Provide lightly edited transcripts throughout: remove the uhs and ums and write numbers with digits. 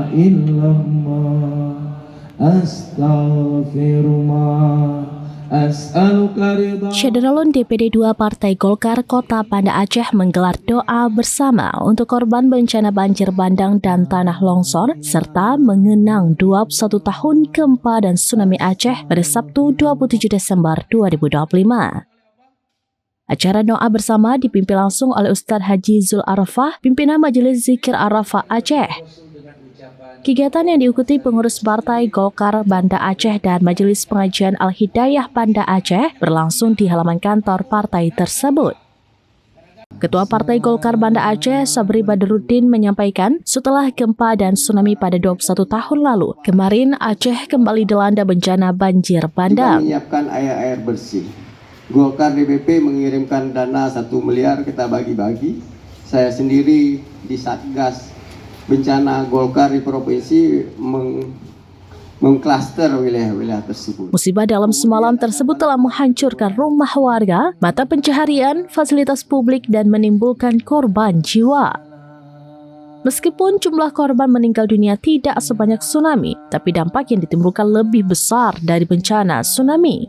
illallah astaghfirullah as'aluka ridha. Syederalun DPD 2 Partai Golkar Kota Banda Aceh menggelar doa bersama untuk korban bencana banjir bandang dan tanah longsor serta mengenang 21 tahun gempa dan tsunami Aceh pada Sabtu 27 Desember 2025. Acara doa bersama dipimpin langsung oleh Ustadz Haji Zul Arafah, pimpinan Majelis Zikir Arafah Aceh. Kegiatan yang diikuti pengurus Partai Golkar Banda Aceh dan Majelis Pengajian Al-Hidayah Banda Aceh berlangsung di halaman kantor partai tersebut. Ketua Partai Golkar Banda Aceh, Sabri Badruddin, menyampaikan setelah gempa dan tsunami pada 21 tahun lalu, kemarin Aceh kembali dilanda bencana banjir bandang. Kita menyiapkan air bersih. Golkar DPP mengirimkan dana 1 miliar, kita bagi-bagi. Saya sendiri di Satgas Bencana Golkar di provinsi mengklaster wilayah-wilayah tersebut. Musibah dalam semalam tersebut telah menghancurkan rumah warga, mata pencaharian, fasilitas publik, dan menimbulkan korban jiwa. Meskipun jumlah korban meninggal dunia tidak sebanyak tsunami, tapi dampak yang ditimbulkan lebih besar dari bencana tsunami.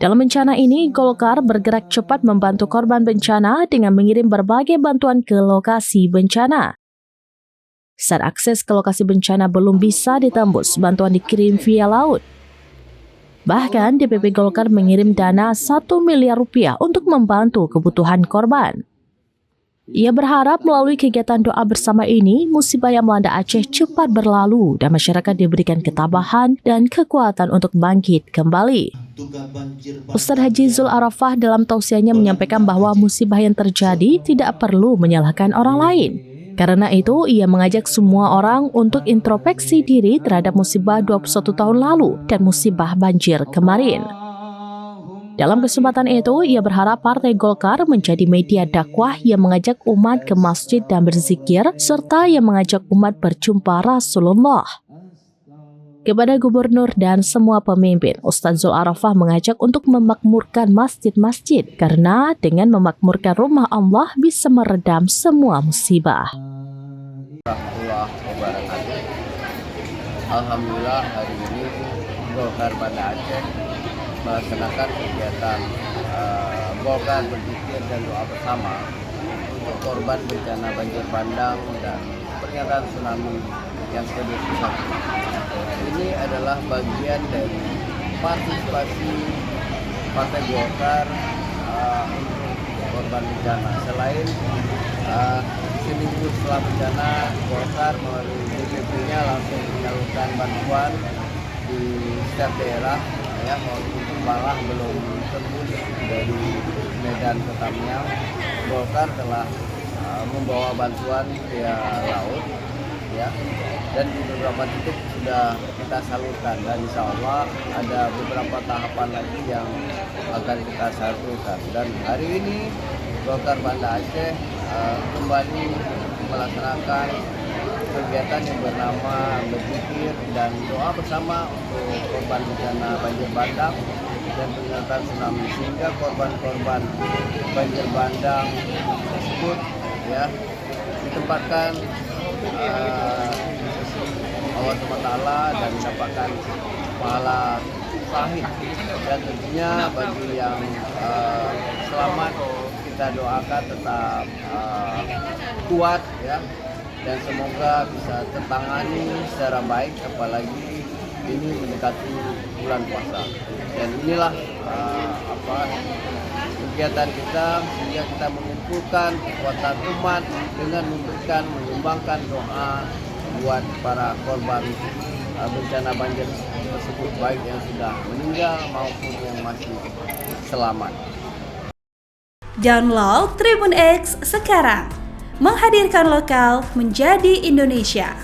Dalam bencana ini, Golkar bergerak cepat membantu korban bencana dengan mengirim berbagai bantuan ke lokasi bencana. Saat akses ke lokasi bencana belum bisa ditembus, bantuan dikirim via laut. Bahkan, DPP Golkar mengirim dana 1 miliar rupiah untuk membantu kebutuhan korban. Ia berharap melalui kegiatan doa bersama ini, musibah yang melanda Aceh cepat berlalu dan masyarakat diberikan ketabahan dan kekuatan untuk bangkit kembali. Ustadz Haji Zul Arafah dalam tausiahnya menyampaikan bahwa musibah yang terjadi tidak perlu menyalahkan orang lain. Karena itu, ia mengajak semua orang untuk introspeksi diri terhadap musibah 21 tahun lalu dan musibah banjir kemarin. Dalam kesempatan itu, ia berharap Partai Golkar menjadi media dakwah yang mengajak umat ke masjid dan berzikir, serta yang mengajak umat berjumpa Rasulullah. Kepada gubernur dan semua pemimpin, Ustadz Zul Arafah mengajak untuk memakmurkan masjid-masjid, karena dengan memakmurkan rumah Allah bisa meredam semua musibah. Alhamdulillah hari ini Golkar Banda Aceh melaksanakan kegiatan Golkar berzikir dan doa bersama untuk korban bencana banjir bandang dan peringatan tsunami yang ke-21. Ini adalah bagian dari partisipasi Partai Golkar untuk korban bencana. Selain seminggu setelah bencana, Golkar melalui DPP-nya langsung menyalurkan bantuan di setiap daerah. Ya, walaupun malah belum tembus dari Medan ke Tamiang, Golkar telah membawa bantuan via laut, ya, dan di beberapa titik sudah kita salurkan, dan insya Allah ada beberapa tahapan lagi yang akan kita salurkan. Dan hari ini Golkar Banda Aceh kembali melaksanakan kegiatan yang bernama berzikir dan doa bersama untuk korban bencana banjir bandang dan peringatan tsunami, sehingga korban-korban banjir bandang tersebut ya ditempatkan Allah SWT dan mendapatkan pahala syahid. Dan tentunya bagi yang selamat kita doakan tetap kuat ya, dan semoga bisa tertangani secara baik, apalagi ini mendekati bulan puasa. Dan inilah kegiatan kita, sehingga kita mengumpulkan kekuatan umat dengan menyumbangkan doa buat para korban bencana banjir tersebut, baik yang sudah meninggal maupun yang masih selamat. Download Tribun X sekarang, menghadirkan lokal menjadi Indonesia.